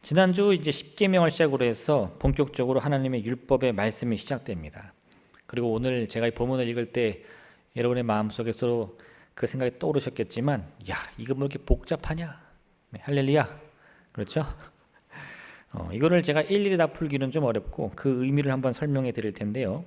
지난주 이제 십계명을 시작으로 해서 본격적으로 하나님의 율법의 말씀이 시작됩니다. 그리고 오늘 제가 이 본문을 읽을 때 여러분의 마음속에서 그 생각이 떠오르셨겠지만, 야, 이거 뭐 이렇게 복잡하냐? 네, 할렐루야. 그렇죠? 이거를 제가 일일이 다 풀기는 좀 어렵고 그 의미를 한번 설명해 드릴 텐데요.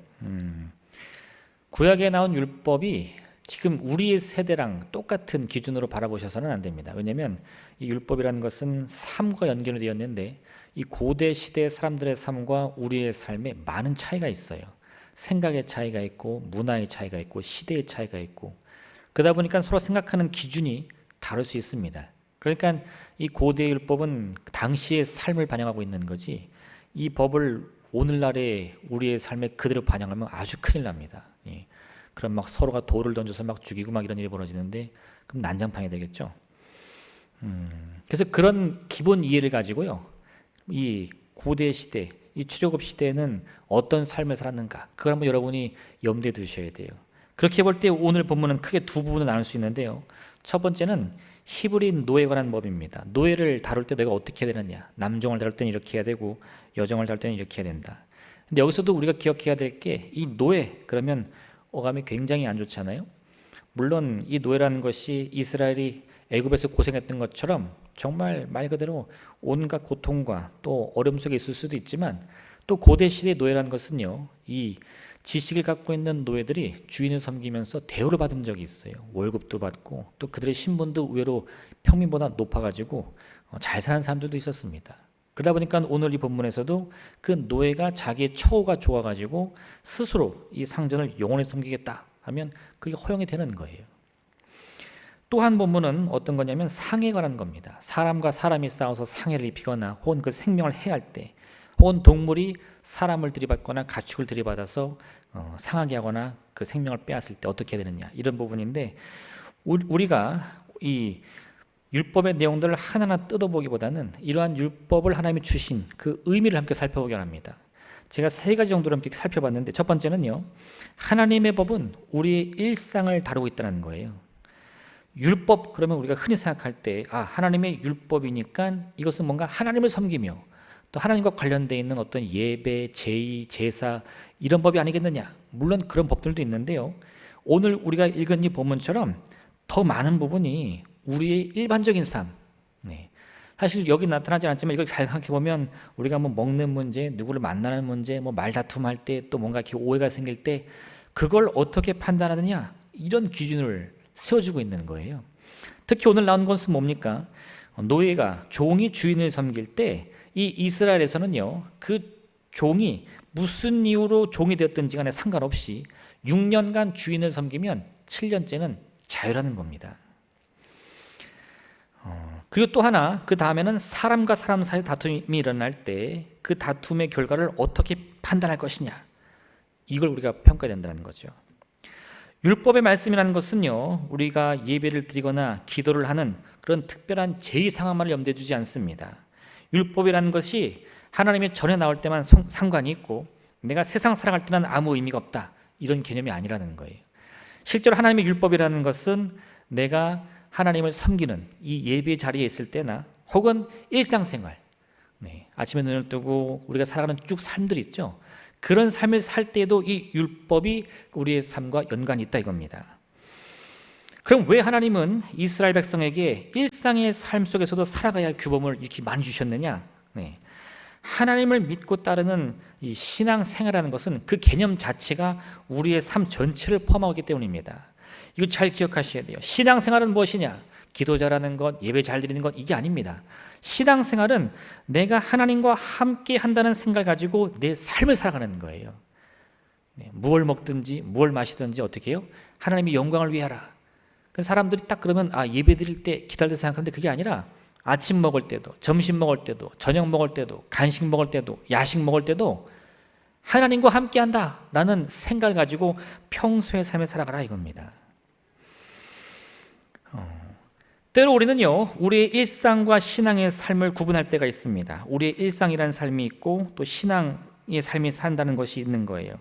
구약에 나온 율법이 지금 우리의 세대랑 똑같은 기준으로 바라보셔서는 안 됩니다. 왜냐하면 이 율법이라는 것은 삶과 연결이 되었는데 이 고대 시대 사람들의 삶과 우리의 삶에 많은 차이가 있어요. 생각의 차이가 있고 문화의 차이가 있고 시대의 차이가 있고 그러다 보니까 서로 생각하는 기준이 다를 수 있습니다. 그러니까 이 고대 율법은 당시의 삶을 반영하고 있는 거지 이 법을 오늘날의 우리의 삶에 그대로 반영하면 아주 큰일 납니다. 예. 그럼 막 서로가 돌을 던져서 막 죽이고 막 이런 일이 벌어지는데 그럼 난장판이 되겠죠. 그래서 그런 기본 이해를 가지고요. 이 고대 시대, 이 출애굽 시대에는 어떤 삶을 살았는가 그걸 한번 여러분이 염두에 두셔야 돼요. 그렇게 볼 때 오늘 본문은 크게 두 부분을 나눌 수 있는데요. 첫 번째는 히브리 노예에 관한 법입니다. 노예를 다룰 때 내가 어떻게 해야 되느냐. 남종을 다룰 때는 이렇게 해야 되고 여종을 다룰 때는 이렇게 해야 된다. 근데 여기서도 우리가 기억해야 될 게 이 노예 그러면 어감이 굉장히 안 좋잖아요. 물론 이 노예라는 것이 이스라엘이 애굽에서 고생했던 것처럼 정말 말 그대로 온갖 고통과 또 어려움 속에 있을 수도 있지만 또 고대 시대의 노예라는 것은요. 이 지식을 갖고 있는 노예들이 주인을 섬기면서 대우를 받은 적이 있어요. 월급도 받고 또 그들의 신분도 의외로 평민보다 높아가지고 잘 사는 사람들도 있었습니다. 그러다 보니까 오늘 이 본문에서도 그 노예가 자기의 처우가 좋아가지고 스스로 이 상전을 영원히 섬기겠다 하면 그게 허용이 되는 거예요. 또 한 본문은 어떤 거냐면 상해에 관한 겁니다. 사람과 사람이 싸워서 상해를 입히거나 혹은 그 생명을 해할 때 혹은 동물이 사람을 들이받거나 가축을 들이받아서 상하게 하거나 그 생명을 빼앗을 때 어떻게 해야 되느냐 이런 부분인데 우리가 이 율법의 내용들을 하나하나 뜯어보기보다는 이러한 율법을 하나님이 주신 그 의미를 함께 살펴보기 원합니다. 제가 세 가지 정도로 함께 살펴봤는데 첫 번째는요. 하나님의 법은 우리의 일상을 다루고 있다는 거예요. 율법 그러면 우리가 흔히 생각할 때 하나님의 율법이니까 이것은 뭔가 하나님을 섬기며 또 하나님과 관련되어 있는 어떤 예배, 제의, 제사 이런 법이 아니겠느냐. 물론 그런 법들도 있는데요. 오늘 우리가 읽은 이 본문처럼 더 많은 부분이 우리의 일반적인 삶. 사실 여기 나타나지 않지만 이걸 잘 생각해보면 우리가 뭐 먹는 문제, 누구를 만나는 문제, 뭐 말다툼할 때 또 뭔가 이렇게 오해가 생길 때 그걸 어떻게 판단하느냐 이런 기준을 세워주고 있는 거예요. 특히 오늘 나온 것은 뭡니까? 노예가 종이 주인을 섬길 때 이 이스라엘에서는요 그 종이 무슨 이유로 종이 되었든지 간에 상관없이 6년간 주인을 섬기면 7년째는 자유라는 겁니다. 그리고 또 하나 그 다음에는 사람과 사람 사이 다툼이 일어날 때 그 다툼의 결과를 어떻게 판단할 것이냐 이걸 우리가 평가해야 된다는 거죠. 율법의 말씀이라는 것은요 우리가 예배를 드리거나 기도를 하는 그런 특별한 제의 상황만을 염두에 두지 않습니다. 율법이라는 것이 하나님의 전에 나올 때만 상관이 있고 내가 세상 살아갈 때는 아무 의미가 없다 이런 개념이 아니라는 거예요. 실제로 하나님의 율법이라는 것은 내가 하나님을 섬기는 이 예배 자리에 있을 때나 혹은 일상생활 아침에 눈을 뜨고 우리가 살아가는 쭉 삶들 있죠. 그런 삶을 살 때에도 이 율법이 우리의 삶과 연관이 있다 이겁니다. 그럼 왜 하나님은 이스라엘 백성에게 일상의 삶 속에서도 살아가야 할 규범을 이렇게 많이 주셨느냐? 하나님을 믿고 따르는 이 신앙생활이라는 것은 그 개념 자체가 우리의 삶 전체를 포함하고 있기 때문입니다. 이거 잘 기억하셔야 돼요. 신앙생활은 무엇이냐? 기도 잘하는 것, 예배 잘 드리는 것 이게 아닙니다. 신앙생활은 내가 하나님과 함께 한다는 생각을 가지고 내 삶을 살아가는 거예요. 무엇을 먹든지 무엇을 마시든지 어떻게 해요? 하나님의 영광을 위해 하라. 그 사람들이 딱 그러면 예배 드릴 때 기다릴 때 생각하는데 그게 아니라 아침 먹을 때도 점심 먹을 때도 저녁 먹을 때도 간식 먹을 때도 야식 먹을 때도 하나님과 함께 한다라는 생각을 가지고 평소의 삶을 살아가라 이겁니다. 때로 우리는요 우리의 일상과 신앙의 삶을 구분할 때가 있습니다. 우리의 일상이라는 삶이 있고 또 신앙의 삶이 산다는 것이 있는 거예요.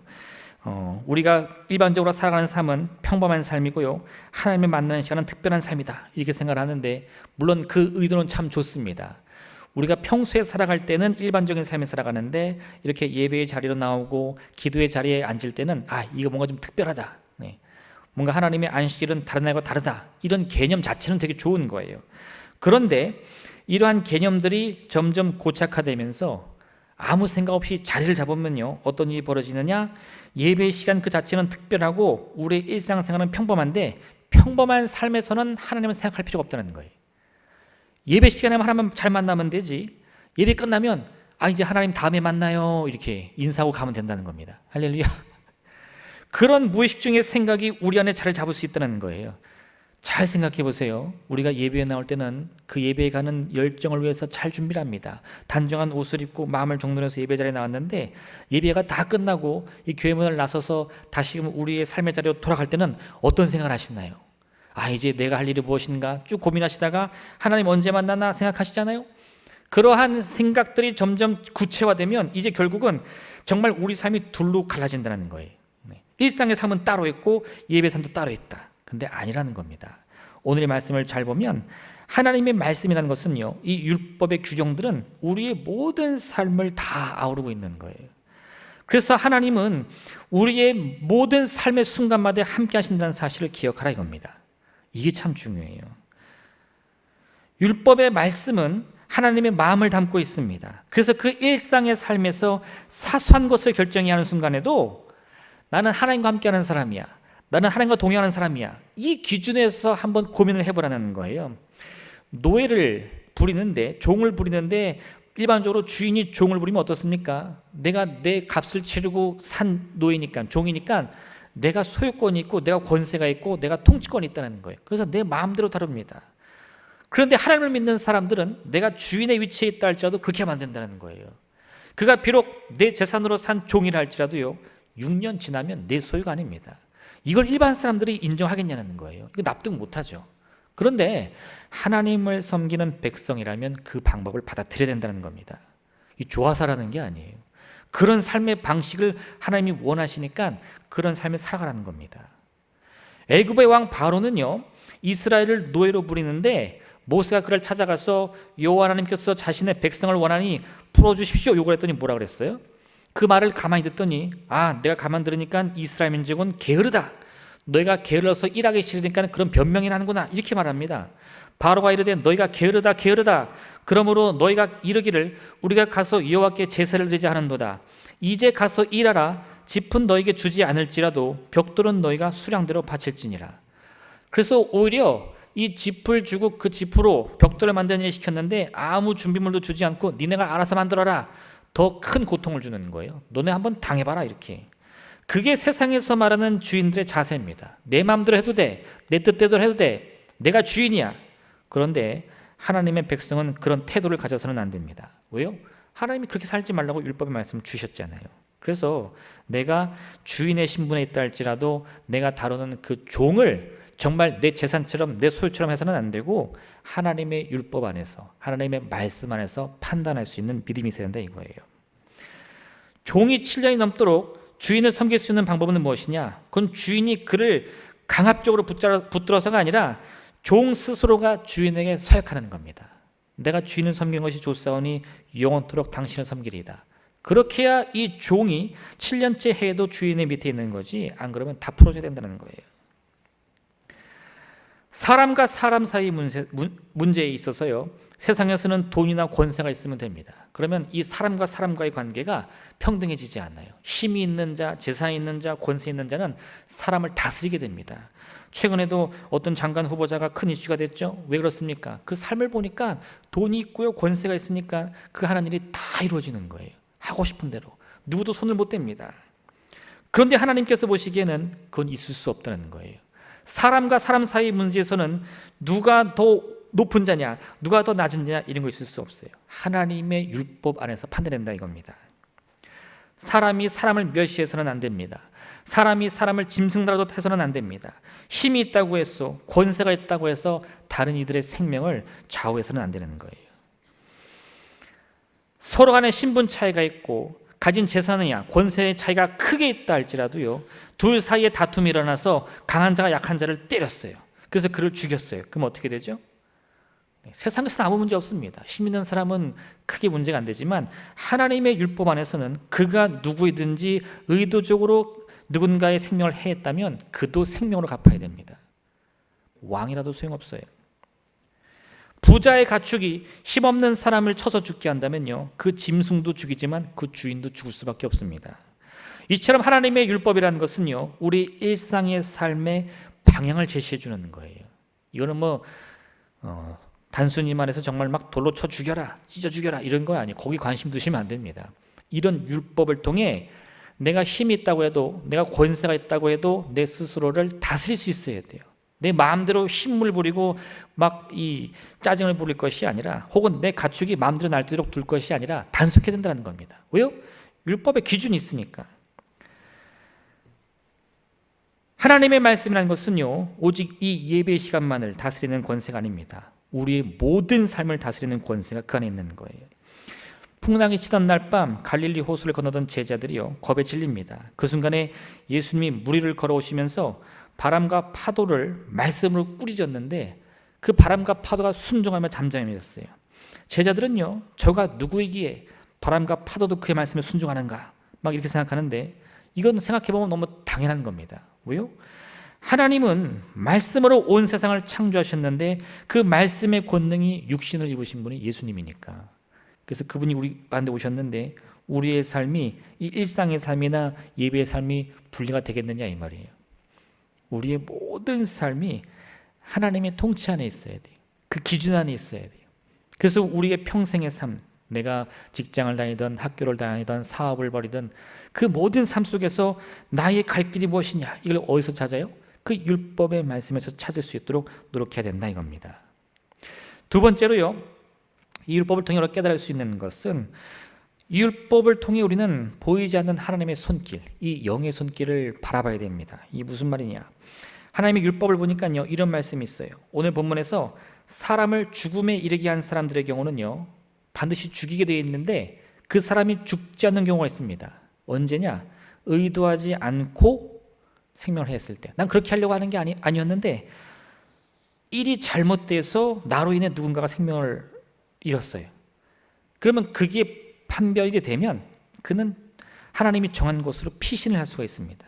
우리가 일반적으로 살아가는 삶은 평범한 삶이고요 하나님을 만나는 시간은 특별한 삶이다 이렇게 생각을 하는데 물론 그 의도는 참 좋습니다. 우리가 평소에 살아갈 때는 일반적인 삶을 살아가는데 이렇게 예배의 자리로 나오고 기도의 자리에 앉을 때는 이거 뭔가 좀 특별하다. 네. 뭔가 하나님의 안식일은 다른 날과 다르다. 이런 개념 자체는 되게 좋은 거예요. 그런데 이러한 개념들이 점점 고착화되면서 아무 생각 없이 자리를 잡으면요, 어떤 일이 벌어지느냐? 예배의 시간 그 자체는 특별하고 우리의 일상생활은 평범한데 평범한 삶에서는 하나님을 생각할 필요가 없다는 거예요. 예배 시간에 하나님 잘 만나면 되지, 예배 끝나면 이제 하나님 다음에 만나요 이렇게 인사하고 가면 된다는 겁니다. 할렐루야. 그런 무의식 중의 생각이 우리 안에 자리를 잡을 수 있다는 거예요. 잘 생각해 보세요. 우리가 예배에 나올 때는 그 예배에 가는 열정을 위해서 잘 준비를 합니다. 단정한 옷을 입고 마음을 정돈해서 예배 자리에 나왔는데 예배가 다 끝나고 이 교회 문을 나서서 다시금 우리의 삶의 자리로 돌아갈 때는 어떤 생각을 하시나요? 이제 내가 할 일이 무엇인가 쭉 고민하시다가 하나님 언제 만나나 생각하시잖아요. 그러한 생각들이 점점 구체화되면 이제 결국은 정말 우리 삶이 둘로 갈라진다는 거예요. 일상의 삶은 따로 있고 예배 삶도 따로 있다. 근데 아니라는 겁니다. 오늘의 말씀을 잘 보면 하나님의 말씀이라는 것은요, 이 율법의 규정들은 우리의 모든 삶을 다 아우르고 있는 거예요. 그래서 하나님은 우리의 모든 삶의 순간마다 함께 하신다는 사실을 기억하라 이겁니다. 이게 참 중요해요. 율법의 말씀은 하나님의 마음을 담고 있습니다. 그래서 그 일상의 삶에서 사소한 것을 결정해야 하는 순간에도 나는 하나님과 함께하는 사람이야, 나는 하나님과 동행하는 사람이야, 이 기준에서 한번 고민을 해보라는 거예요. 노예를 부리는데, 종을 부리는데 일반적으로 주인이 종을 부리면 어떻습니까? 내가 내 값을 치르고 산 노예니까, 종이니까 내가 소유권이 있고 내가 권세가 있고 내가 통치권이 있다는 거예요. 그래서 내 마음대로 다룹니다. 그런데 하나님을 믿는 사람들은 내가 주인의 위치에 있다 할지라도 그렇게 하면 안 된다는 거예요. 그가 비록 내 재산으로 산 종이라 할지라도요, 6년 지나면 내 소유가 아닙니다. 이걸 일반 사람들이 인정하겠냐는 거예요. 이거 납득 못하죠. 그런데 하나님을 섬기는 백성이라면 그 방법을 받아들여야 된다는 겁니다. 이 좋아서라는 게 아니에요. 그런 삶의 방식을 하나님이 원하시니까 그런 삶을 살아가라는 겁니다. 애굽의 왕 바로는요, 이스라엘을 노예로 부리는데 모세가 그를 찾아가서 여호와 하나님께서 자신의 백성을 원하니 풀어주십시오 요구를 했더니 뭐라 그랬어요? 그 말을 가만히 듣더니 내가 가만히 들으니까 이스라엘 민족은 게으르다, 너희가 게을러서 일하기 싫으니까 그런 변명이나 하는구나 이렇게 말합니다. 바로가 이르되 너희가 게으르다 그러므로 너희가 이르기를 우리가 가서 여호와께 제사를 드리자 하는도다. 이제 가서 일하라. 짚은 너희에게 주지 않을지라도 벽돌은 너희가 수량대로 바칠지니라. 그래서 오히려 이 짚을 주고 그 짚으로 벽돌을 만드는 일을 시켰는데 아무 준비물도 주지 않고 니네가 알아서 만들어라. 더 큰 고통을 주는 거예요. 너네 한번 당해봐라 이렇게. 그게 세상에서 말하는 주인들의 자세입니다. 내 마음대로 해도 돼, 내 뜻대로 해도 돼, 내가 주인이야. 그런데 하나님의 백성은 그런 태도를 가져서는 안 됩니다. 왜요? 하나님이 그렇게 살지 말라고 율법의 말씀을 주셨잖아요. 그래서 내가 주인의 신분에 있다 할지라도 내가 다루는 그 종을 정말 내 재산처럼 내 소유처럼 해서는 안 되고 하나님의 율법 안에서, 하나님의 말씀 안에서 판단할 수 있는 믿음이 있어야 된다 이거예요. 종이 7년이 넘도록 주인을 섬길 수 있는 방법은 무엇이냐? 그건 주인이 그를 강압적으로 붙들어서가 아니라 종 스스로가 주인에게 서약하는 겁니다. 내가 주인을 섬기는 것이 좋사오니 영원토록 당신을 섬기리이다. 그렇게 해야 이 종이 7년째 해도 주인의 밑에 있는 거지, 안 그러면 다 풀어줘야 된다는 거예요. 사람과 사람 사이 문제에 있어서요, 세상에서는 돈이나 권세가 있으면 됩니다. 그러면 이 사람과 사람과의 관계가 평등해지지 않아요. 힘이 있는 자, 재산이 있는 자, 권세 있는 자는 사람을 다스리게 됩니다. 최근에도 어떤 장관 후보자가 큰 이슈가 됐죠. 왜 그렇습니까? 그 삶을 보니까 돈이 있고요, 권세가 있으니까 그 하는 일이 다 이루어지는 거예요. 하고 싶은 대로. 누구도 손을 못 댑니다. 그런데 하나님께서 보시기에는 그건 있을 수 없다는 거예요. 사람과 사람 사이의 문제에서는 누가 더 높은 자냐, 누가 더 낮은 자냐 이런 거 있을 수 없어요. 하나님의 율법 안에서 판단된다 이겁니다. 사람이 사람을 멸시해서는 안 됩니다. 사람이 사람을 짐승이라도 해서는 안 됩니다. 힘이 있다고 해서, 권세가 있다고 해서 다른 이들의 생명을 좌우해서는 안 되는 거예요. 서로 간에 신분 차이가 있고 가진 재산이야 권세의 차이가 크게 있다 할지라도요, 둘 사이에 다툼이 일어나서 강한 자가 약한 자를 때렸어요. 그래서 그를 죽였어요. 그럼 어떻게 되죠? 세상에서는 아무 문제 없습니다. 힘 있는 사람은 크게 문제가 안 되지만 하나님의 율법 안에서는 그가 누구이든지 의도적으로 누군가의 생명을 해했다면 그도 생명으로 갚아야 됩니다. 왕이라도 소용없어요. 부자의 가축이 힘없는 사람을 쳐서 죽게 한다면요, 그 짐승도 죽이지만 그 주인도 죽을 수밖에 없습니다. 이처럼 하나님의 율법이라는 것은요, 우리 일상의 삶의 방향을 제시해 주는 거예요. 이거는 단순히 말해서 정말 막 돌로 쳐 죽여라, 찢어 죽여라 이런 거 아니에요. 거기 관심 두시면 안 됩니다. 이런 율법을 통해 내가 힘이 있다고 해도, 내가 권세가 있다고 해도 내 스스로를 다스릴 수 있어야 돼요. 내 마음대로 힘을 부리고 막 이 짜증을 부릴 것이 아니라, 혹은 내 가축이 마음대로 날뛰도록 둘 것이 아니라 단속해야 된다는 겁니다. 왜요? 율법의 기준이 있으니까. 하나님의 말씀이라는 것은요, 오직 이 예배 시간만을 다스리는 권세가 아닙니다. 우리의 모든 삶을 다스리는 권세가 그 안에 있는 거예요. 풍랑이 치던 날 밤 갈릴리 호수를 건너던 제자들이요, 겁에 질립니다. 그 순간에 예수님이 물 위를 걸어오시면서 바람과 파도를 말씀으로 꾸짖었는데 그 바람과 파도가 순종하며 잠잠해졌어요. 제자들은요, 저가 누구이기에 바람과 파도도 그의 말씀에 순종하는가 막 이렇게 생각하는데, 이건 생각해보면 너무 당연한 겁니다. 왜요? 하나님은 말씀으로 온 세상을 창조하셨는데 그 말씀의 권능이 육신을 입으신 분이 예수님이니까. 그래서 그분이 우리 가운데 오셨는데 우리의 삶이 이 일상의 삶이나 예배의 삶이 분리가 되겠느냐 이 말이에요. 우리의 모든 삶이 하나님의 통치 안에 있어야 돼요. 그 기준 안에 있어야 돼요. 그래서 우리의 평생의 삶, 내가 직장을 다니든 학교를 다니든 사업을 벌이든 그 모든 삶 속에서 나의 갈 길이 무엇이냐, 이걸 어디서 찾아요? 그 율법의 말씀에서 찾을 수 있도록 노력해야 된다 이겁니다. 두 번째로요, 이 율법을 통해 깨달을 수 있는 것은, 이 율법을 통해 우리는 보이지 않는 하나님의 손길, 이 영의 손길을 바라봐야 됩니다. 이게 무슨 말이냐? 하나님의 율법을 보니까요, 이런 말씀이 있어요. 오늘 본문에서 사람을 죽음에 이르게 한 사람들의 경우는요, 반드시 죽이게 되어 있는데 그 사람이 죽지 않는 경우가 있습니다. 언제냐? 의도하지 않고 생명을 했을 때. 난 그렇게 하려고 하는 게 아니었는데 일이 잘못돼서 나로 인해 누군가가 생명을 잃었어요. 그러면 그게 판별이 되면 그는 하나님이 정한 것으로 피신을 할 수가 있습니다.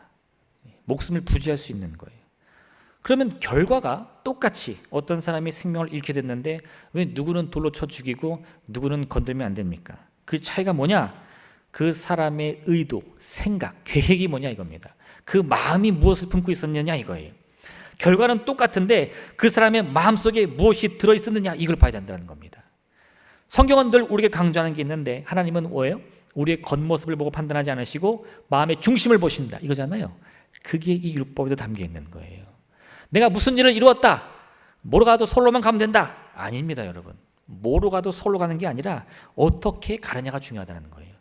목숨을 부지할 수 있는 거예요. 그러면 결과가 똑같이 어떤 사람이 생명을 잃게 됐는데 왜 누구는 돌로 쳐 죽이고 누구는 건들면 안 됩니까? 그 차이가 뭐냐? 그 사람의 의도, 생각, 계획이 뭐냐 이겁니다. 그 마음이 무엇을 품고 있었느냐 이거예요. 결과는 똑같은데 그 사람의 마음속에 무엇이 들어있었느냐 이걸 봐야 된다는 겁니다. 성경은 늘 우리에게 강조하는 게 있는데 하나님은 뭐예요? 우리의 겉모습을 보고 판단하지 않으시고 마음의 중심을 보신다 이거잖아요. 그게 이 율법에도 담겨 있는 거예요. 내가 무슨 일을 이루었다, 뭐로 가도 서울로만 가면 된다, 아닙니다 여러분. 뭐로 가도 서울로 가는 게 아니라 어떻게 가느냐가 중요하다는 거예요.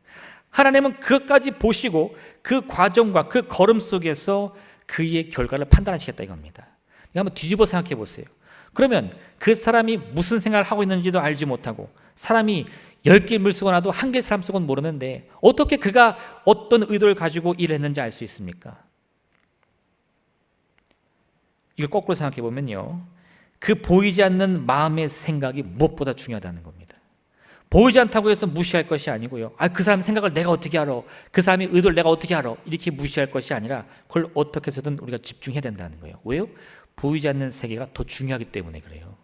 하나님은 그것까지 보시고 그 과정과 그 걸음 속에서 그의 결과를 판단하시겠다 이겁니다. 한번 뒤집어 생각해 보세요. 그러면 그 사람이 무슨 생각을 하고 있는지도 알지 못하고, 사람이 10개 물수건나도 1개 사람 속은 모르는데 어떻게 그가 어떤 의도를 가지고 일을 했는지 알 수 있습니까? 이걸 거꾸로 생각해 보면요, 그 보이지 않는 마음의 생각이 무엇보다 중요하다는 겁니다. 보이지 않다고 해서 무시할 것이 아니고요, 그 사람 생각을 내가 어떻게 알아, 그 사람의 의도를 내가 어떻게 알아, 이렇게 무시할 것이 아니라 그걸 어떻게 해서든 우리가 집중해야 된다는 거예요. 왜요? 보이지 않는 세계가 더 중요하기 때문에 그래요.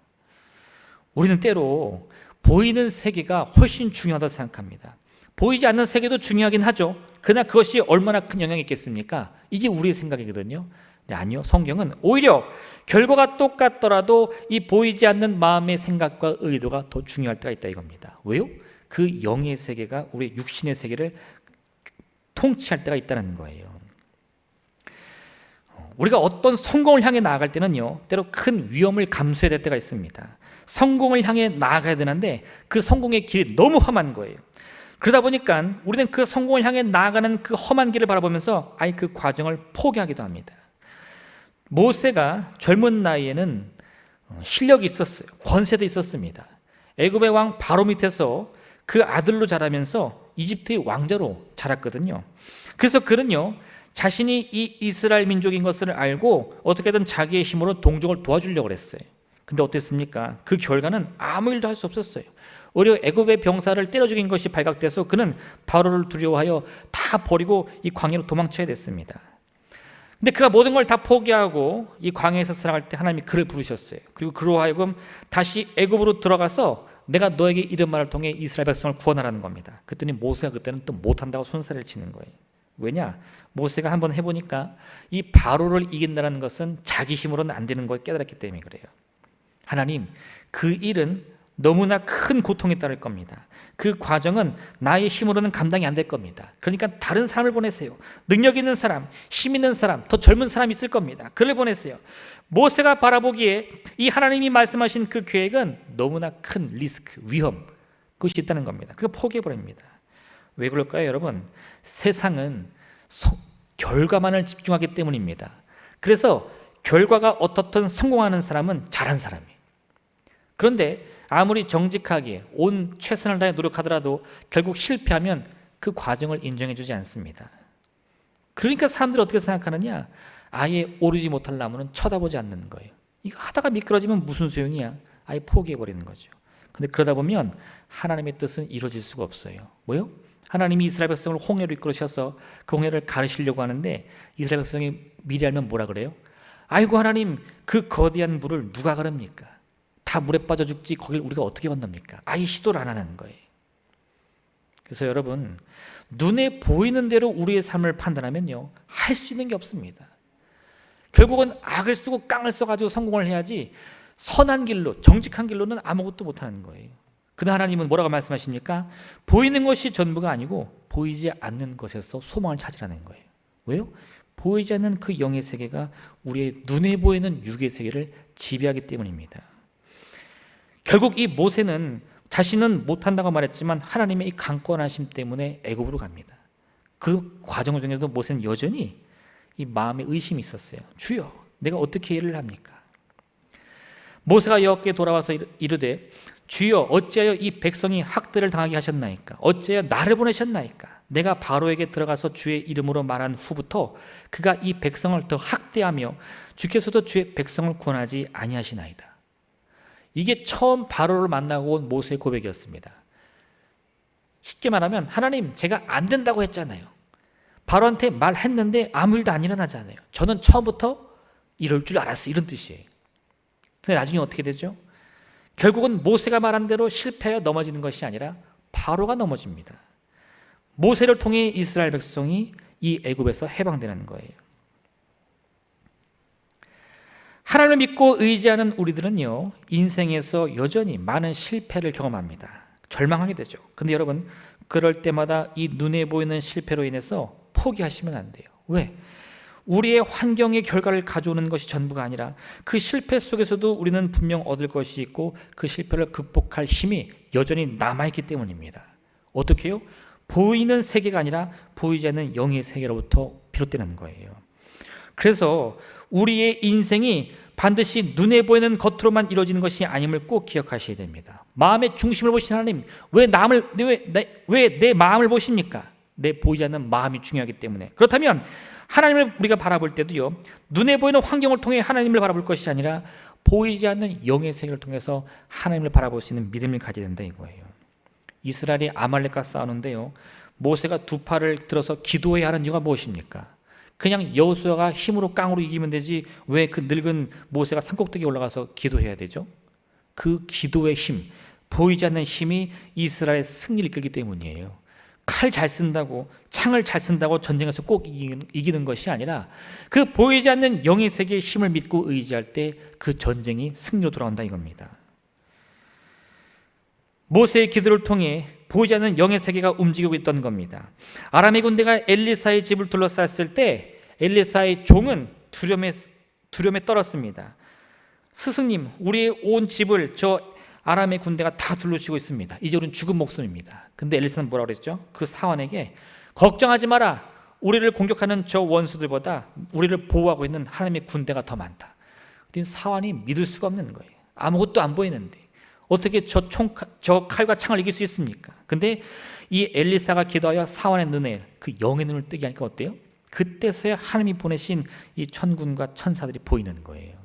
우리는 때로 보이는 세계가 훨씬 중요하다고 생각합니다. 보이지 않는 세계도 중요하긴 하죠. 그러나 그것이 얼마나 큰 영향이 있겠습니까? 이게 우리의 생각이거든요. 네, 아니요. 성경은 오히려 결과가 똑같더라도 이 보이지 않는 마음의 생각과 의도가 더 중요할 때가 있다 이겁니다. 왜요? 그 영의 세계가 우리 육신의 세계를 통치할 때가 있다는 거예요. 우리가 어떤 성공을 향해 나아갈 때는요, 때로 큰 위험을 감수해야 될 때가 있습니다. 성공을 향해 나아가야 되는데 그 성공의 길이 너무 험한 거예요. 그러다 보니까 우리는 그 성공을 향해 나아가는 그 험한 길을 바라보면서 아예 그 과정을 포기하기도 합니다. 모세가 젊은 나이에는 실력이 있었어요. 권세도 있었습니다. 애굽의 왕 바로 밑에서 그 아들로 자라면서 이집트의 왕자로 자랐거든요. 그래서 그는요, 자신이 이 이스라엘 민족인 것을 알고 어떻게든 자기의 힘으로 동족을 도와주려고 했어요. 근데 어땠습니까? 그 결과는 아무 일도 할 수 없었어요. 오히려 애굽의 병사를 때려 죽인 것이 발각돼서 그는 바로를 두려워하여 다 버리고 이 광야로 도망쳐야 됐습니다. 근데 그가 모든 걸 다 포기하고 이 광야에서 살아갈 때 하나님이 그를 부르셨어요. 그리고 그로 하여금 다시 애굽으로 들어가서 내가 너에게 이런 말을 통해 이스라엘 백성을 구원하라는 겁니다. 그랬더니 모세가 그때는 또 못한다고 손살을 치는 거예요. 왜냐? 모세가 한번 해보니까 이 바로를 이긴다는 것은 자기 힘으로는 안 되는 걸 깨달았기 때문에 그래요. 하나님, 그 일은 너무나 큰 고통에 따를 겁니다. 그 과정은 나의 힘으로는 감당이 안 될 겁니다. 그러니까 다른 사람을 보내세요. 능력 있는 사람, 힘 있는 사람, 더 젊은 사람이 있을 겁니다. 그를 보내세요. 모세가 바라보기에 이 하나님이 말씀하신 그 계획은 너무나 큰 리스크, 위험, 그것이 있다는 겁니다. 그래서 포기해버립니다. 왜 그럴까요, 여러분? 세상은 결과만을 집중하기 때문입니다. 그래서 결과가 어떻든 성공하는 사람은 잘한 사람이에요. 그런데 아무리 정직하게 온 최선을 다해 노력하더라도 결국 실패하면 그 과정을 인정해주지 않습니다. 그러니까 사람들이 어떻게 생각하느냐? 아예 오르지 못할 나무는 쳐다보지 않는 거예요. 이거 하다가 미끄러지면 무슨 소용이야? 아예 포기해버리는 거죠. 근데 그러다 보면 하나님의 뜻은 이루어질 수가 없어요. 뭐요? 하나님이 이스라엘 백성을 홍해로 이끌으셔서 그 홍해를 가르시려고 하는데 이스라엘 백성이 미리 알면 뭐라 그래요? 아이고 하나님, 그 거대한 물을 누가 가릅니까? 다 물에 빠져 죽지 거길 우리가 어떻게 건넙니까? 아예 시도를 안 하는 거예요. 그래서 여러분, 눈에 보이는 대로 우리의 삶을 판단하면요, 할 수 있는 게 없습니다. 결국은 악을 쓰고 깡을 써가지고 성공을 해야지 선한 길로, 정직한 길로는 아무것도 못하는 거예요. 그러나 하나님은 뭐라고 말씀하십니까? 보이는 것이 전부가 아니고 보이지 않는 것에서 소망을 찾으라는 거예요. 왜요? 보이지 않는 그 영의 세계가 우리의 눈에 보이는 육의 세계를 지배하기 때문입니다. 결국 이 모세는 자신은 못한다고 말했지만 하나님의 이 강권하심 때문에 애굽으로 갑니다. 그 과정 중에도 모세는 여전히 이 마음에 의심이 있었어요. 주여, 내가 어떻게 일을 합니까? 모세가 여호와께 돌아와서 이르되 주여, 어찌하여 이 백성이 학대를 당하게 하셨나이까? 어찌하여 나를 보내셨나이까? 내가 바로에게 들어가서 주의 이름으로 말한 후부터 그가 이 백성을 더 학대하며 주께서도 주의 백성을 구원하지 아니하시나이다. 이게 처음 바로를 만나고 온 모세의 고백이었습니다. 쉽게 말하면 하나님, 제가 안 된다고 했잖아요. 바로한테 말했는데 아무 일도 안 일어나잖아요. 저는 처음부터 이럴 줄 알았어요. 이런 뜻이에요. 근데 나중에 어떻게 되죠? 결국은 모세가 말한 대로 실패하여 넘어지는 것이 아니라 바로가 넘어집니다. 모세를 통해 이스라엘 백성이 이 애굽에서 해방되는 거예요. 하나님을 믿고 의지하는 우리들은요, 인생에서 여전히 많은 실패를 경험합니다. 절망하게 되죠. 그런데 여러분, 그럴 때마다 이 눈에 보이는 실패로 인해서 포기하시면 안 돼요. 왜? 우리의 환경의 결과를 가져오는 것이 전부가 아니라 그 실패 속에서도 우리는 분명 얻을 것이 있고 그 실패를 극복할 힘이 여전히 남아있기 때문입니다. 어떻게 해요? 보이는 세계가 아니라 보이지 않는 영의 세계로부터 비롯되는 거예요. 그래서 우리의 인생이 반드시 눈에 보이는 겉으로만 이루어지는 것이 아님을 꼭 기억하셔야 됩니다. 마음의 중심을 보신 하나님, 왜 내 마음을 보십니까? 내 보이지 않는 마음이 중요하기 때문에. 그렇다면 하나님을 우리가 바라볼 때도요, 눈에 보이는 환경을 통해 하나님을 바라볼 것이 아니라 보이지 않는 영의 세계를 통해서 하나님을 바라볼 수 있는 믿음을 가져야 된다 이거예요. 이스라엘이 아말렉과 싸우는데요, 모세가 두 팔을 들어서 기도해야 하는 이유가 무엇입니까? 그냥 여호수아가 힘으로 깡으로 이기면 되지 왜 그 늙은 모세가 산꼭대기에 올라가서 기도해야 되죠? 그 기도의 힘, 보이지 않는 힘이 이스라엘의 승리를 이끌기 때문이에요. 칼 잘 쓴다고, 창을 잘 쓴다고 전쟁에서 꼭 이기는 것이 아니라 그 보이지 않는 영의 세계의 힘을 믿고 의지할 때 그 전쟁이 승리로 돌아온다 이겁니다. 모세의 기도를 통해 보이지 않는 영의 세계가 움직이고 있던 겁니다. 아람의 군대가 엘리사의 집을 둘러쌌을 때 엘리사의 종은 두려움에 떨었습니다. 스승님, 우리의 온 집을 저 아람의 군대가 다 둘러치고 있습니다. 이제 우리는 죽은 목숨입니다. 근데 엘리사는 뭐라고 그랬죠? 그 사환에게 걱정하지 마라. 우리를 공격하는 저 원수들보다 우리를 보호하고 있는 하나님의 군대가 더 많다. 사환이 믿을 수가 없는 거예요. 아무것도 안 보이는데 어떻게 저 칼과 창을 이길 수 있습니까? 근데 이 엘리사가 기도하여 사환의 눈에 그 영의 눈을 뜨게 하니까 어때요? 그때서야 하나님이 보내신 이 천군과 천사들이 보이는 거예요.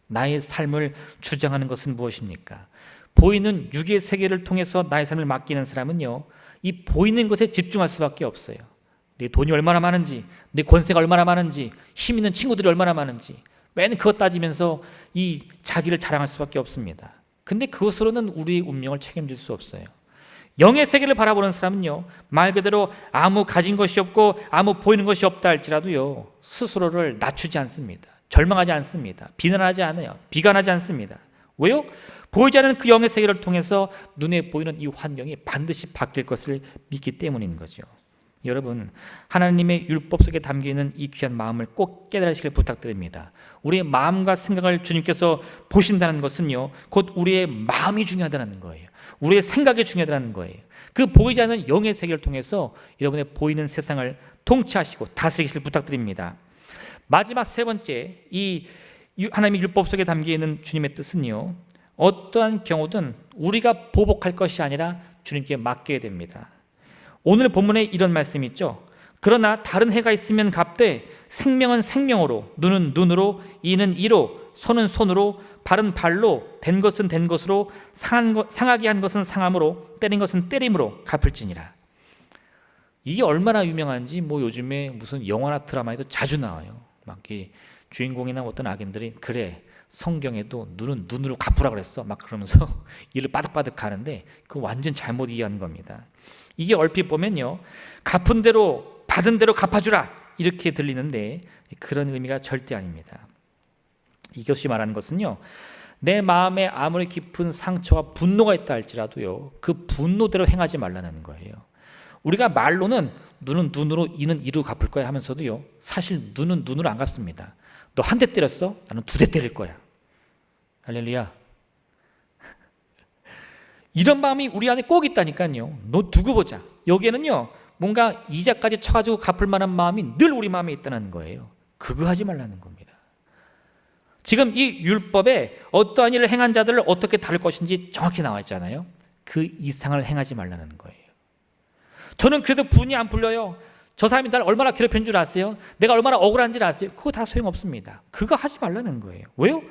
나의 삶을 주장하는 것은 무엇입니까? 보이는 육의 세계를 통해서 나의 삶을 맡기는 사람은요, 이 보이는 것에 집중할 수밖에 없어요. 내 돈이 얼마나 많은지, 내 권세가 얼마나 많은지, 힘 있는 친구들이 얼마나 많은지 맨 그것 따지면서 이 자기를 자랑할 수밖에 없습니다. 근데 그것으로는 우리의 운명을 책임질 수 없어요. 영의 세계를 바라보는 사람은요, 말 그대로 아무 가진 것이 없고 아무 보이는 것이 없다 할지라도요, 스스로를 낮추지 않습니다. 절망하지 않습니다. 비난하지 않아요. 비관하지 않습니다. 왜요? 보이지 않는 그 영의 세계를 통해서 눈에 보이는 이 환경이 반드시 바뀔 것을 믿기 때문인 거죠. 여러분, 하나님의 율법 속에 담겨있는 이 귀한 마음을 꼭 깨달으시길 부탁드립니다. 우리의 마음과 생각을 주님께서 보신다는 것은요, 곧 우리의 마음이 중요하다는 거예요. 우리의 생각이 중요하다는 거예요. 그 보이지 않는 영의 세계를 통해서 여러분의 보이는 세상을 통치하시고 다스리시길 부탁드립니다. 마지막 세 번째, 이 하나님의 율법 속에 담겨있는 주님의 뜻은요, 어떠한 경우든 우리가 보복할 것이 아니라 주님께 맡겨야 됩니다. 오늘 본문에 이런 말씀이 있죠. 그러나 다른 해가 있으면 갚되 생명은 생명으로, 눈은 눈으로, 이는 이로, 손은 손으로, 발은 발로, 된 것은 된 것으로, 상하게 한 것은 상함으로, 때린 것은 때림으로 갚을지니라. 이게 얼마나 유명한지 뭐 요즘에 무슨 영화나 드라마에도 자주 나와요. 막 주인공이나 어떤 악인들이 그래 성경에도 눈은 눈으로 갚으라 그랬어 막 그러면서 이를 빠득빠득 하는데 그거 완전 잘못 이해하는 겁니다. 이게 얼핏 보면요, 갚은 대로 받은 대로 갚아주라 이렇게 들리는데 그런 의미가 절대 아닙니다. 이것이 말하는 것은요, 내 마음에 아무리 깊은 상처와 분노가 있다 할지라도요, 그 분노대로 행하지 말라는 거예요. 우리가 말로는 눈은 눈으로, 이는 이로 갚을 거야 하면서도요, 사실 눈은 눈으로 안 갚습니다. 너 한 대 때렸어? 나는 2대 때릴 거야. 할렐루야. 이런 마음이 우리 안에 꼭 있다니까요. 너 두고 보자. 여기에는요, 뭔가 이자까지 쳐가지고 갚을 만한 마음이 늘 우리 마음에 있다는 거예요. 그거 하지 말라는 겁니다. 지금 이 율법에 어떠한 일을 행한 자들을 어떻게 다룰 것인지 정확히 나와 있잖아요. 그 이상을 행하지 말라는 거예요. 저는 그래도 분이 안 풀려요. 저 사람이 나를 얼마나 괴롭힌 줄 아세요? 내가 얼마나 억울한지 아세요? 그거 다 소용없습니다. 그거 하지 말라는 거예요. 왜요?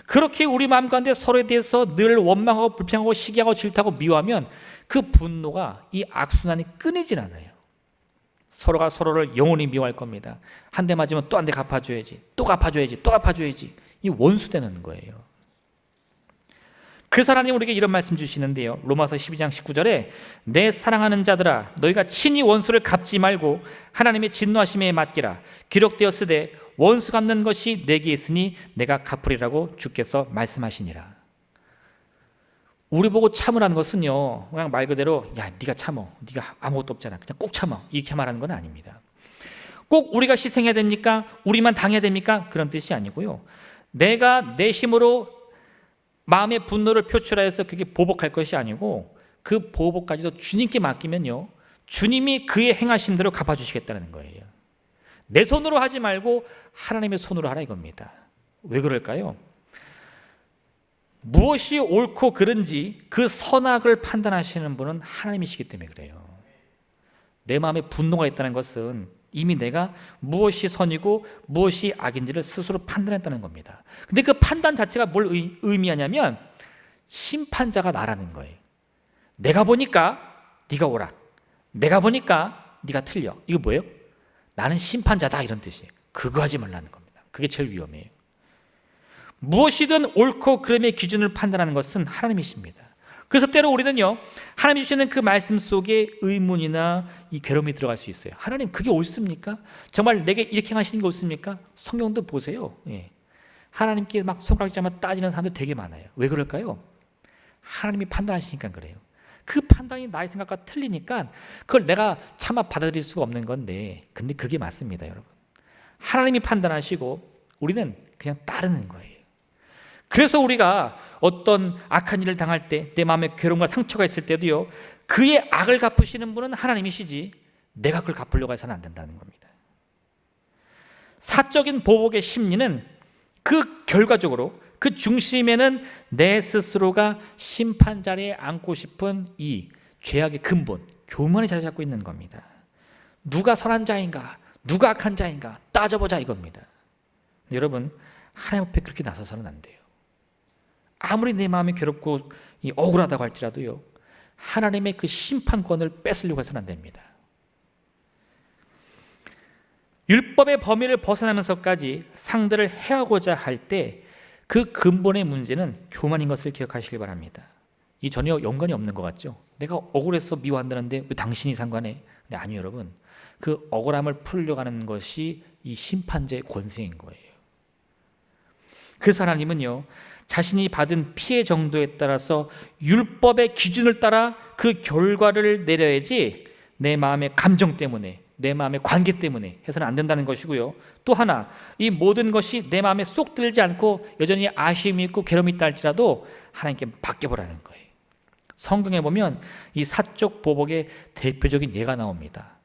그렇게 우리 마음 가운데 서로에 대해서 늘 원망하고 불평하고 시기하고 질투하고 미워하면 그 분노가 이 악순환이 끊이질 않아요. 서로가 서로를 영원히 미워할 겁니다. 한 대 맞으면 또 한 대 갚아줘야지, 또 갚아줘야지, 또 갚아줘야지. 이 원수되는 거예요. 그래서 하나님 우리에게 이런 말씀 주시는데요, 로마서 12장 19절에 내 사랑하는 자들아 너희가 친히 원수를 갚지 말고 하나님의 진노하심에 맡기라. 기록되었으되 원수 갚는 것이 내게 있으니 내가 갚으리라고 주께서 말씀하시니라. 우리 보고 참으라는 것은요, 그냥 말 그대로 야 네가 참어, 네가 아무것도 없잖아, 그냥 꼭 참어 이렇게 말하는 건 아닙니다. 꼭 우리가 희생해야 됩니까? 우리만 당해야 됩니까? 그런 뜻이 아니고요, 내가 내 힘으로 마음의 분노를 표출하여서 그게 보복할 것이 아니고 그 보복까지도 주님께 맡기면요, 주님이 그의 행하심대로 갚아주시겠다는 거예요. 내 손으로 하지 말고 하나님의 손으로 하라 이겁니다. 왜 그럴까요? 무엇이 옳고 그른지 그 선악을 판단하시는 분은 하나님이시기 때문에 그래요. 내 마음에 분노가 있다는 것은 이미 내가 무엇이 선이고 무엇이 악인지를 스스로 판단했다는 겁니다. 근데 그 판단 자체가 뭘 의미하냐면 심판자가 나라는 거예요. 내가 보니까 네가 옳아, 내가 보니까 네가 틀려. 이거 뭐예요? 나는 심판자다 이런 뜻이에요. 그거 하지 말라는 겁니다. 그게 제일 위험해요. 무엇이든 옳고 그름의 기준을 판단하는 것은 하나님이십니다. 그래서 때로 우리는요, 하나님 주시는 그 말씀 속에 의문이나 이 괴로움이 들어갈 수 있어요. 하나님 그게 옳습니까? 정말 내게 이렇게 하시는 게 옳습니까? 성경도 보세요. 하나님께 막 손가락질하면 따지는 사람들 되게 많아요. 왜 그럴까요? 하나님이 판단하시니까 그래요. 그 판단이 나의 생각과 틀리니까 그걸 내가 차마 받아들일 수가 없는 건데, 근데 그게 맞습니다, 여러분. 하나님이 판단하시고 우리는 그냥 따르는 거예요. 그래서 우리가 어떤 악한 일을 당할 때, 내 마음에 괴로움과 상처가 있을 때도요, 그의 악을 갚으시는 분은 하나님이시지 내가 그걸 갚으려고 해서는 안 된다는 겁니다. 사적인 보복의 심리는 그 결과적으로 그 중심에는 내 스스로가 심판 자리에 앉고 싶은 이 죄악의 근본, 교만이 자리 잡고 있는 겁니다. 누가 선한 자인가, 누가 악한 자인가 따져보자 이겁니다. 여러분, 하나님 앞에 그렇게 나서서는 안 돼요. 아무리 내 마음이 괴롭고 억울하다고 할지라도요, 하나님의 그 심판권을 뺏으려고 해서는 안 됩니다. 율법의 범위를 벗어나면서까지 상대를 해하고자 할 때 그 근본의 문제는 교만인 것을 기억하시기 바랍니다. 이 전혀 연관이 없는 것 같죠? 내가 억울해서 미워한다는데 왜 당신이 상관해? 네, 아니요 여러분, 그 억울함을 풀려고 하는 것이 이 심판자의 권세인 거예요. 그래서 하나님은요, 자신이 받은 피해 정도에 따라서 율법의 기준을 따라 그 결과를 내려야지 내 마음의 감정 때문에, 내 마음의 관계 때문에 해서는 안 된다는 것이고요. 또 하나, 이 모든 것이 내 마음에 쏙 들지 않고 여전히 아쉬움이 있고 괴로움이 있다 할지라도 하나님께 맡겨보라는 거예요. 성경에 보면 이 사적 보복의 대표적인 예가 나옵니다.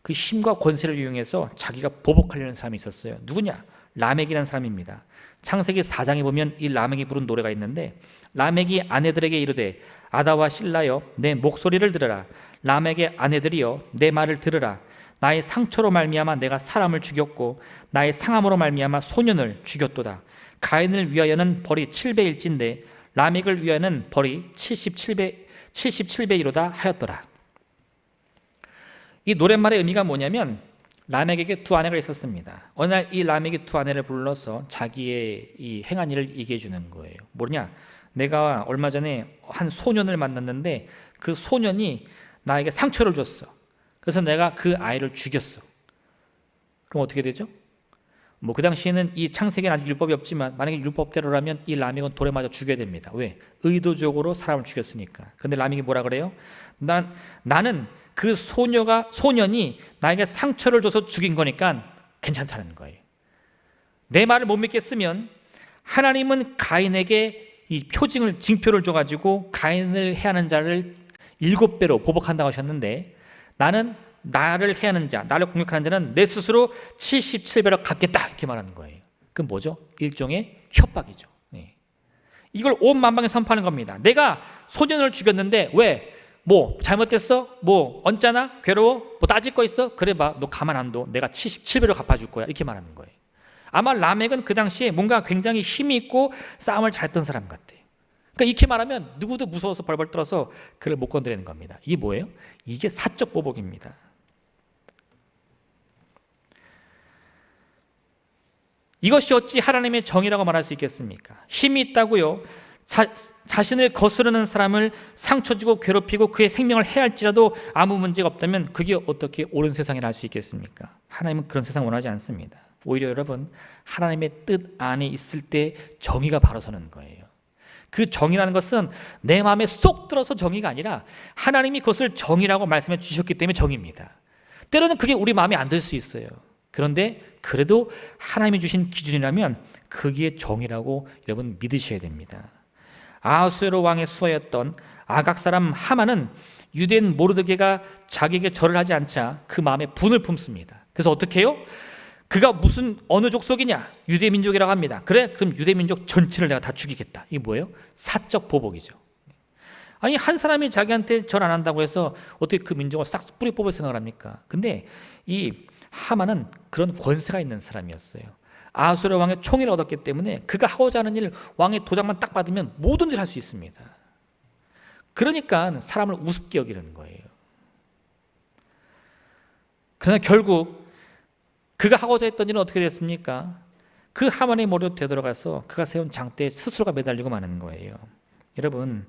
그 힘과 권세를 이용해서 자기가 보복하려는 사람이 있었어요. 누구냐? 라멕이라는 사람입니다. 창세기 4장에 보면 이 라멕이 부른 노래가 있는데, 라멕이 아내들에게 이르되 아다와 실라여 내 목소리를 들으라. 라멕의 아내들이여 내 말을 들으라. 나의 상처로 말미암아 내가 사람을 죽였고 나의 상함으로 말미암아 소년을 죽였도다. 가인을 위하여는 벌이 7배일진데 라멕을 위하여는 벌이 77배이로다 하였더라. 이 노랫말의 의미가 뭐냐면, 라멕에게 두 아내가 있었습니다. 어느 날 이 라멕이 두 아내를 불러서 자기의 이 행한 일을 얘기해 주는 거예요. 뭐냐? 내가 얼마 전에 한 소년을 만났는데 그 소년이 나에게 상처를 줬어. 그래서 내가 그 아이를 죽였어. 그럼 어떻게 되죠? 뭐 그 당시에는 이 창세기는 아직 율법이 없지만 만약에 율법대로라면 이 라멕은 돌에 맞아 죽여야 됩니다. 왜? 의도적으로 사람을 죽였으니까. 그런데 라멕이 뭐라 그래요? 나는 그 소년이 나에게 상처를 줘서 죽인 거니까 괜찮다는 거예요. 내 말을 못 믿겠으면 하나님은 가인에게 이 징표를 줘가지고 가인을 해하는 자를 7배로 보복한다고 하셨는데, 나는 나를 해하는 자, 나를 공격하는 자는 내 스스로 77배로 갚겠다, 이렇게 말하는 거예요. 그건 뭐죠? 일종의 협박이죠. 이걸 온 만방에 선포하는 겁니다. 내가 소년을 죽였는데 왜? 뭐 잘못됐어? 뭐 언짢아? 괴로워? 뭐 따질 거 있어? 그래 봐, 너 가만 안 둬. 내가 77배로 갚아줄 거야, 이렇게 말하는 거예요. 아마 라멕은 그 당시에 뭔가 굉장히 힘이 있고 싸움을 잘했던 사람 같아요. 그러니까 이렇게 말하면 누구도 무서워서 벌벌 떨어서 그를 못 건드리는 겁니다. 이게 뭐예요? 이게 사적 보복입니다. 이것이 어찌 하나님의 정의라고 말할 수 있겠습니까? 힘이 있다고요, 자신을 거스르는 사람을 상처 주고 괴롭히고 그의 생명을 해할지라도 아무 문제가 없다면 그게 어떻게 옳은 세상이라 할 수 있겠습니까? 하나님은 그런 세상 원하지 않습니다. 오히려 여러분, 하나님의 뜻 안에 있을 때 정의가 바로 서는 거예요. 그 정의라는 것은 내 마음에 쏙 들어서 정의가 아니라 하나님이 그것을 정의라고 말씀해 주셨기 때문에 정의입니다. 때로는 그게 우리 마음에 안 들 수 있어요. 그런데 그래도 하나님이 주신 기준이라면 그게 정의라고 여러분 믿으셔야 됩니다. 아하수에로 왕의 수하였던 아각 사람 하만은 유대인 모르드게가 자기에게 절을 하지 않자 그 마음에 분을 품습니다. 그래서 어떻게 해요? 그가 어느 족속이냐? 유대 민족이라고 합니다. 그래? 그럼 유대 민족 전체를 내가 다 죽이겠다. 이게 뭐예요? 사적 보복이죠. 아니, 한 사람이 자기한테 절 안 한다고 해서 어떻게 그 민족을 싹 뿌리 뽑을 생각을 합니까? 근데 이 하만은 그런 권세가 있는 사람이었어요. 아하수에로 왕의 총애를 얻었기 때문에 그가 하고자 하는 일, 왕의 도장만 딱 받으면 뭐든지 할 수 있습니다. 그러니까 사람을 우습게 여기는 거예요. 그러나 결국 그가 하고자 했던 일은 어떻게 됐습니까? 그 하만의 머리로 되돌아가서 그가 세운 장대에 스스로가 매달리고 마는 거예요. 여러분,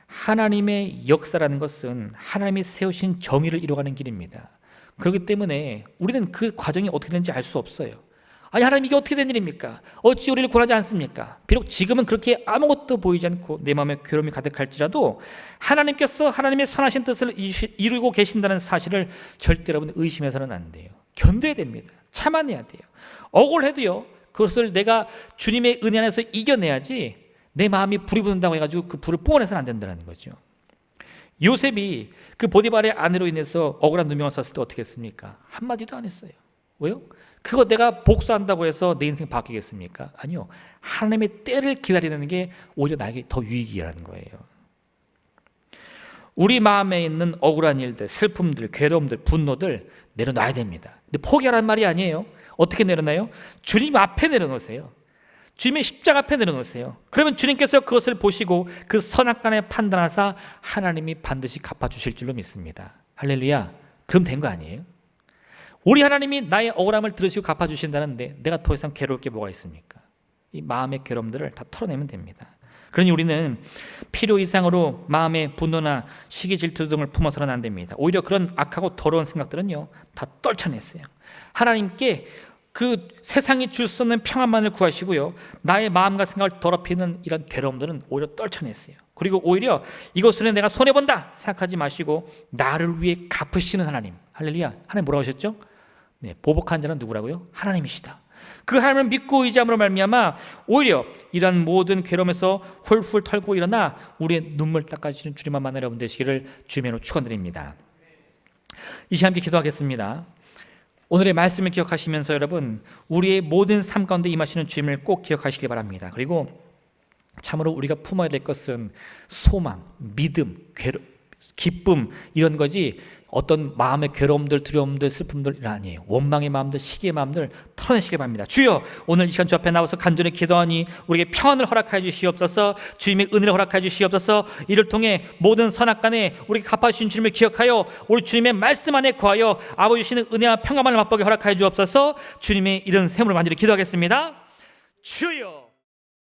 하나님의 역사라는 것은 하나님이 세우신 정의를 이루어가는 길입니다. 그렇기 때문에 우리는 그 과정이 어떻게 되는지 알 수 없어요. 아니, 하나님 이게 어떻게 된 일입니까? 어찌 우리를 구원하지 않습니까? 비록 지금은 그렇게 아무것도 보이지 않고 내 마음에 괴로움이 가득할지라도 하나님께서 하나님의 선하신 뜻을 이루고 계신다는 사실을 절대 여러분 의심해서는 안 돼요. 견뎌야 됩니다. 참아내야 돼요. 억울해도요, 그것을 내가 주님의 은혜 안에서 이겨내야지 내 마음이 불이 붙는다고 해가지고 그 불을 뿜어내서는 안 된다는 거죠. 요셉이 그 보디발의 아내로 인해서 억울한 누명을 썼을 때 어떻게 했습니까? 한마디도 안 했어요. 왜요? 그거 내가 복수한다고 해서 내 인생 바뀌겠습니까? 아니요. 하나님의 때를 기다리는 게 오히려 나에게 더 유익이라는 거예요. 우리 마음에 있는 억울한 일들, 슬픔들, 괴로움들, 분노들 내려놔야 됩니다. 근데 포기하라는 말이 아니에요. 어떻게 내려놔요? 주님 앞에 내려놓으세요. 주님의 십자가 앞에 내려놓으세요. 그러면 주님께서 그것을 보시고 그 선악간에 판단하사 하나님이 반드시 갚아주실 줄로 믿습니다. 할렐루야. 그럼 된 거 아니에요? 우리 하나님이 나의 억울함을 들으시고 갚아주신다는데 내가 더 이상 괴로울 게 뭐가 있습니까? 이 마음의 괴로움들을 다 털어내면 됩니다. 그러니 우리는 필요 이상으로 마음의 분노나 시기 질투 등을 품어서는 안 됩니다. 오히려 그런 악하고 더러운 생각들은요 다 떨쳐냈어요. 하나님께 그 세상이 줄 수 없는 평안만을 구하시고요, 나의 마음과 생각을 더럽히는 이런 괴로움들은 오히려 떨쳐냈어요. 그리고 오히려 이것으로 내가 손해본다 생각하지 마시고 나를 위해 갚으시는 하나님, 할렐루야. 하나님 뭐라고 하셨죠? 네, 보복한 자는 누구라고요? 하나님이시다. 그 하나님을 믿고 의지함으로 말미암아 오히려 이런 모든 괴로움에서 훌훌 털고 일어나 우리의 눈물 닦아주시는 주님만 만나 여러분 되시기를 주님으로 축원드립니다. 이 시간 함께 기도하겠습니다. 오늘의 말씀을 기억하시면서 여러분 우리의 모든 삶 가운데 임하시는 주님을 꼭 기억하시기 바랍니다. 그리고 참으로 우리가 품어야 될 것은 소망, 믿음, 기쁨 이런 거지 어떤 마음의 괴로움들, 두려움들, 슬픔들 아니에요. 원망의 마음들, 시기의 마음들 털어내시기 바랍니다. 주여, 오늘 이 시간 주 앞에 나와서 간절히 기도하니 우리에게 평안을 허락하여 주시옵소서, 주님의 은혜를 허락하여 주시옵소서. 이를 통해 모든 선악간에 우리에게 갚아주신 주님을 기억하여 우리 주님의 말씀 안에 거하여 아버지 주시는 은혜와 평안만을 맛보게 허락하여 주옵소서. 주님의 이런 샘으로 간절히 기도하겠습니다. 주여.